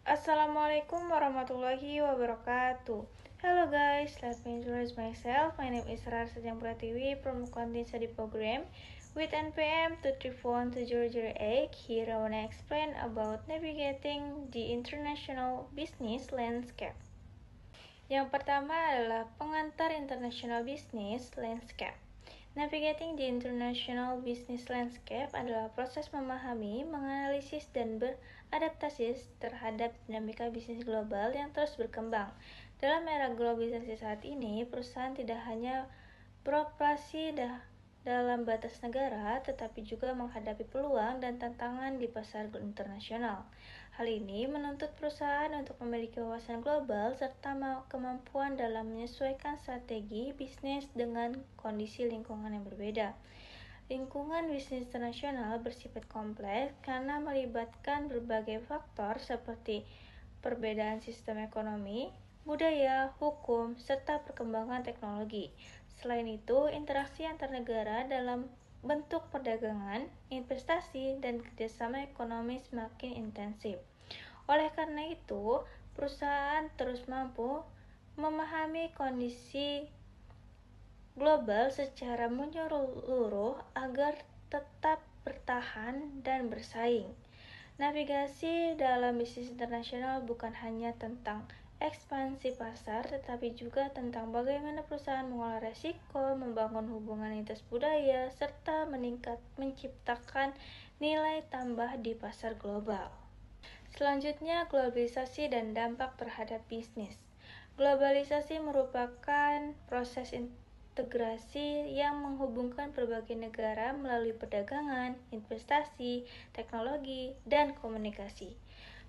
Assalamualaikum warahmatullahi wabarakatuh. Hello guys, let me introduce myself. My name is Rar Sajang Pratiwi from Kontin Study Program with NPM 2342008. Here I wanna explain about navigating the international business landscape. Yang pertama adalah pengantar international business landscape. Navigating the international business landscape adalah proses memahami, menganalisis, dan beradaptasi terhadap dinamika bisnis global yang terus berkembang. Dalam era globalisasi saat ini, perusahaan tidak hanya beroperasi dalam batas negara, tetapi juga menghadapi peluang dan tantangan di pasar internasional. Hal ini menuntut perusahaan untuk memiliki wawasan global serta kemampuan dalam menyesuaikan strategi bisnis dengan kondisi lingkungan yang berbeda. Lingkungan bisnis internasional bersifat kompleks karena melibatkan berbagai faktor seperti perbedaan sistem ekonomi, budaya, hukum, serta perkembangan teknologi. Selain itu, interaksi antar negara dalam bentuk perdagangan, investasi, dan kerjasama ekonomi semakin intensif. Oleh karena itu, perusahaan terus mampu memahami kondisi global secara menyeluruh agar tetap bertahan dan bersaing. Navigasi dalam bisnis internasional bukan hanya tentang ekspansi pasar, tetapi juga tentang bagaimana perusahaan mengolah resiko, membangun hubungan lintas budaya, serta menciptakan nilai tambah di pasar global. Selanjutnya, globalisasi dan dampak terhadap bisnis. Globalisasi merupakan proses integrasi yang menghubungkan berbagai negara melalui perdagangan, investasi, teknologi, dan komunikasi.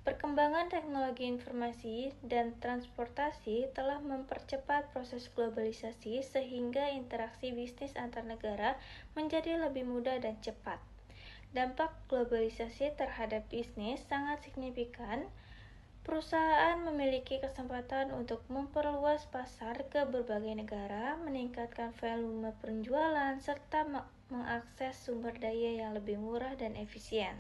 Perkembangan teknologi informasi dan transportasi telah mempercepat proses globalisasi sehingga interaksi bisnis antar negara menjadi lebih mudah dan cepat. Dampak globalisasi terhadap bisnis sangat signifikan. Perusahaan memiliki kesempatan untuk memperluas pasar ke berbagai negara, meningkatkan volume penjualan, serta mengakses sumber daya yang lebih murah dan efisien.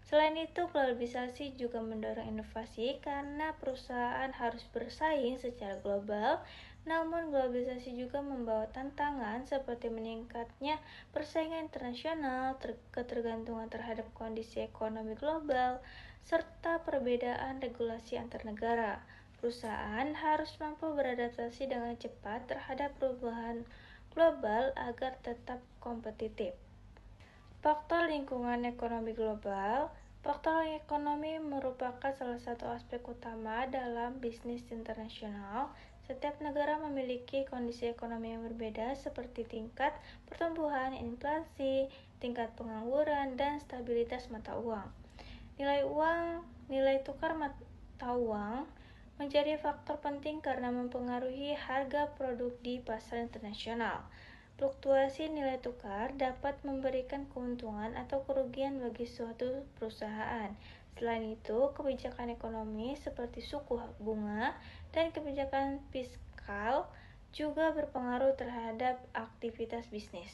Selain itu, globalisasi juga mendorong inovasi karena perusahaan harus bersaing secara global. Namun, globalisasi juga membawa tantangan seperti meningkatnya persaingan internasional, ketergantungan terhadap kondisi ekonomi global, serta perbedaan regulasi antar negara. Perusahaan harus mampu beradaptasi dengan cepat terhadap perubahan global agar tetap kompetitif. Faktor lingkungan ekonomi global. Faktor ekonomi merupakan salah satu aspek utama dalam bisnis internasional. Setiap negara memiliki kondisi ekonomi yang berbeda seperti tingkat pertumbuhan, inflasi, tingkat pengangguran, dan stabilitas mata uang. Nilai tukar mata uang menjadi faktor penting karena mempengaruhi harga produk di pasar internasional. Fluktuasi nilai tukar dapat memberikan keuntungan atau kerugian bagi suatu perusahaan. Selain itu, kebijakan ekonomi seperti suku bunga dan kebijakan fiskal juga berpengaruh terhadap aktivitas bisnis.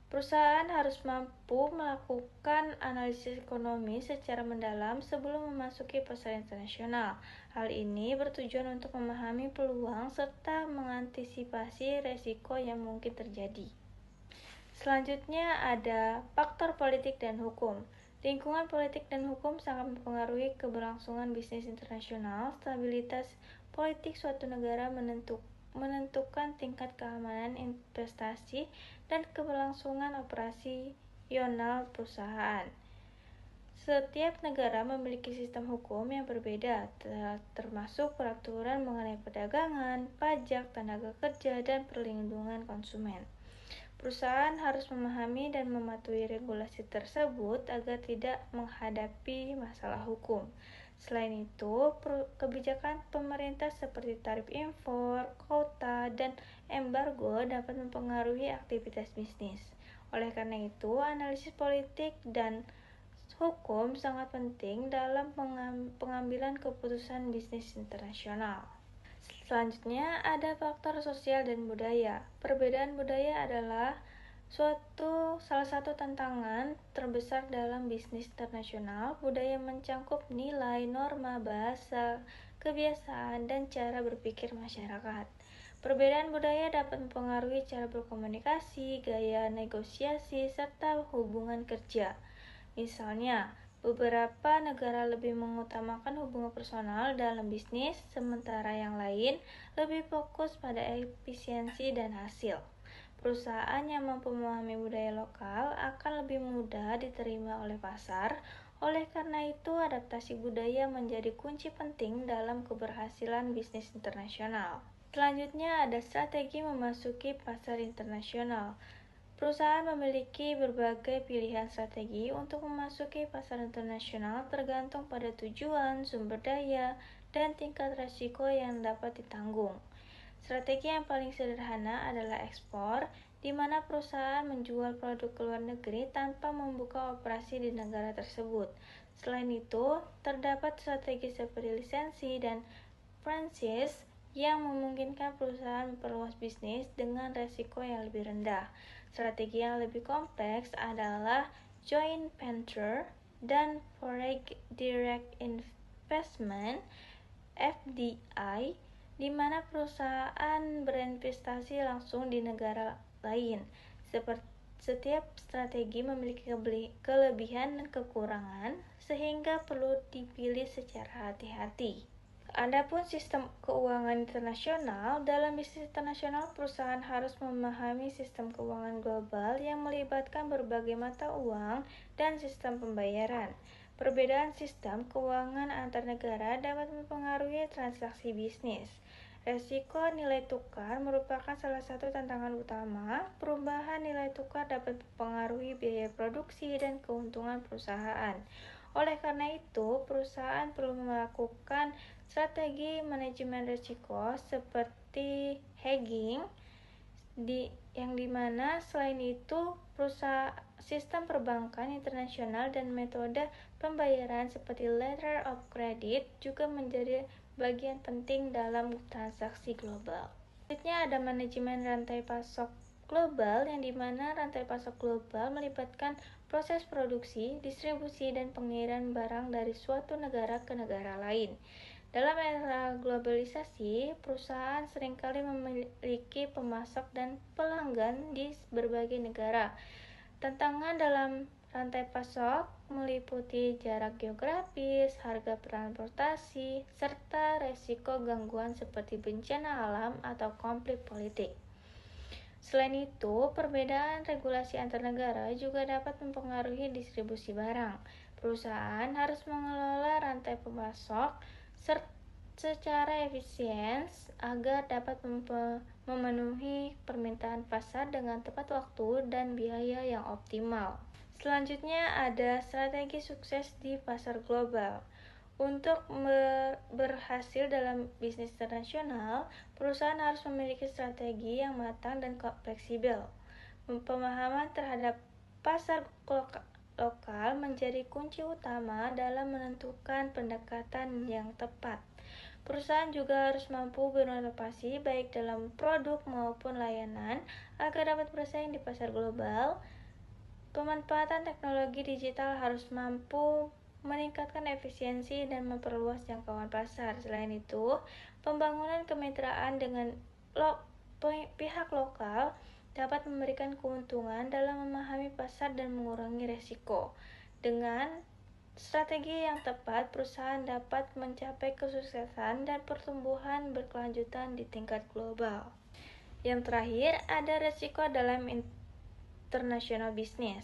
Perusahaan harus mampu melakukan analisis ekonomi secara mendalam sebelum memasuki pasar internasional. Hal ini bertujuan untuk memahami peluang serta mengantisipasi resiko yang mungkin terjadi. Selanjutnya ada faktor politik dan hukum. Lingkungan politik dan hukum sangat mempengaruhi keberlangsungan bisnis internasional. Stabilitas politik suatu negara menentukan tingkat keamanan investasi dan keberlangsungan operasional perusahaan. Setiap negara memiliki sistem hukum yang berbeda, termasuk peraturan mengenai perdagangan, pajak, tenaga kerja, dan perlindungan konsumen. Perusahaan harus memahami dan mematuhi regulasi tersebut agar tidak menghadapi masalah hukum. Selain itu, kebijakan pemerintah seperti tarif impor, kuota, dan embargo dapat mempengaruhi aktivitas bisnis. Oleh karena itu, analisis politik dan hukum sangat penting dalam pengambilan keputusan bisnis internasional. Selanjutnya ada faktor sosial dan budaya. Perbedaan budaya adalah Salah satu tantangan terbesar dalam bisnis internasional, budaya mencangkup nilai, norma, bahasa, kebiasaan, dan cara berpikir masyarakat. Perbedaan budaya dapat mempengaruhi cara berkomunikasi, gaya negosiasi, serta hubungan kerja. Misalnya, beberapa negara lebih mengutamakan hubungan personal dalam bisnis, sementara yang lain lebih fokus pada efisiensi dan hasil. Perusahaan yang mampu memahami budaya lokal akan lebih mudah diterima oleh pasar. Oleh karena itu, adaptasi budaya menjadi kunci penting dalam keberhasilan bisnis internasional. Selanjutnya ada strategi memasuki pasar internasional. Perusahaan memiliki berbagai pilihan strategi untuk memasuki pasar internasional tergantung pada tujuan, sumber daya, dan tingkat risiko yang dapat ditanggung. Strategi yang paling sederhana adalah ekspor, di mana perusahaan menjual produk ke luar negeri tanpa membuka operasi di negara tersebut. Selain itu, terdapat strategi seperti lisensi dan franchise yang memungkinkan perusahaan memperluas bisnis dengan resiko yang lebih rendah. Strategi yang lebih kompleks adalah joint venture dan foreign direct investment (FDI), di mana perusahaan berinvestasi langsung di negara lain. Setiap strategi memiliki kelebihan dan kekurangan, sehingga perlu dipilih secara hati-hati. Adapun sistem keuangan internasional, dalam bisnis internasional perusahaan harus memahami sistem keuangan global yang melibatkan berbagai mata uang dan sistem pembayaran. Perbedaan sistem keuangan antar negara dapat mempengaruhi transaksi bisnis. Resiko nilai tukar merupakan salah satu tantangan utama. Perubahan nilai tukar dapat mempengaruhi biaya produksi dan keuntungan perusahaan. Oleh karena itu, perusahaan perlu melakukan strategi manajemen risiko seperti hedging, yang dimana selain itu sistem perbankan internasional dan metode pembayaran seperti letter of credit juga menjadi bagian penting dalam transaksi global. Selanjutnya ada manajemen rantai pasok global, yang dimana rantai pasok global melibatkan proses produksi, distribusi, dan pengiriman barang dari suatu negara ke negara lain. Dalam era globalisasi, perusahaan seringkali memiliki pemasok dan pelanggan di berbagai negara. Tantangan dalam rantai pasok meliputi jarak geografis, harga transportasi, serta resiko gangguan seperti bencana alam atau konflik politik. Selain itu, perbedaan regulasi antar negara juga dapat mempengaruhi distribusi barang. Perusahaan harus mengelola rantai pemasok secara efisien agar dapat memenuhi permintaan pasar dengan tepat waktu dan biaya yang optimal. Selanjutnya ada strategi sukses di pasar global. Untuk berhasil dalam bisnis internasional, perusahaan harus memiliki strategi yang matang dan fleksibel. Pemahaman terhadap pasar lokal menjadi kunci utama dalam menentukan pendekatan yang tepat. Perusahaan juga harus mampu berinovasi baik dalam produk maupun layanan agar dapat bersaing di pasar global. Pemanfaatan teknologi digital harus mampu meningkatkan efisiensi dan memperluas jangkauan pasar. Selain itu, pembangunan kemitraan dengan pihak lokal dapat memberikan keuntungan dalam memahami pasar dan mengurangi resiko. Dengan strategi yang tepat, perusahaan dapat mencapai kesuksesan dan pertumbuhan berkelanjutan di tingkat global. Yang terakhir, ada resiko dalam international business.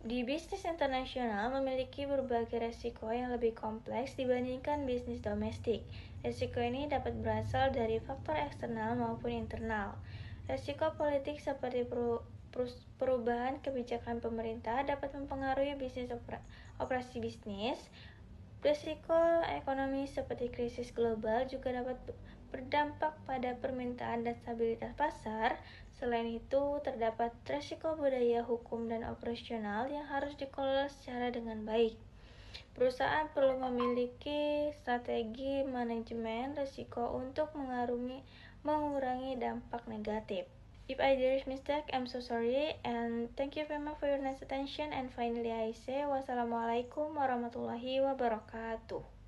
Di bisnis internasional memiliki berbagai resiko yang lebih kompleks dibandingkan bisnis domestik. Resiko ini dapat berasal dari faktor eksternal maupun internal. Resiko politik seperti perubahan kebijakan pemerintah dapat mempengaruhi operasi bisnis. Risiko ekonomi seperti krisis global juga dapat berdampak pada permintaan dan stabilitas pasar. Selain itu, terdapat risiko budaya, hukum, dan operasional yang harus dikelola secara dengan baik. Perusahaan perlu memiliki strategi manajemen risiko untuk mengurangi dampak negatif. If I did mistake, I'm so sorry, and thank you very much for your nice attention. And finally, I say wassalamualaikum warahmatullahi wabarakatuh.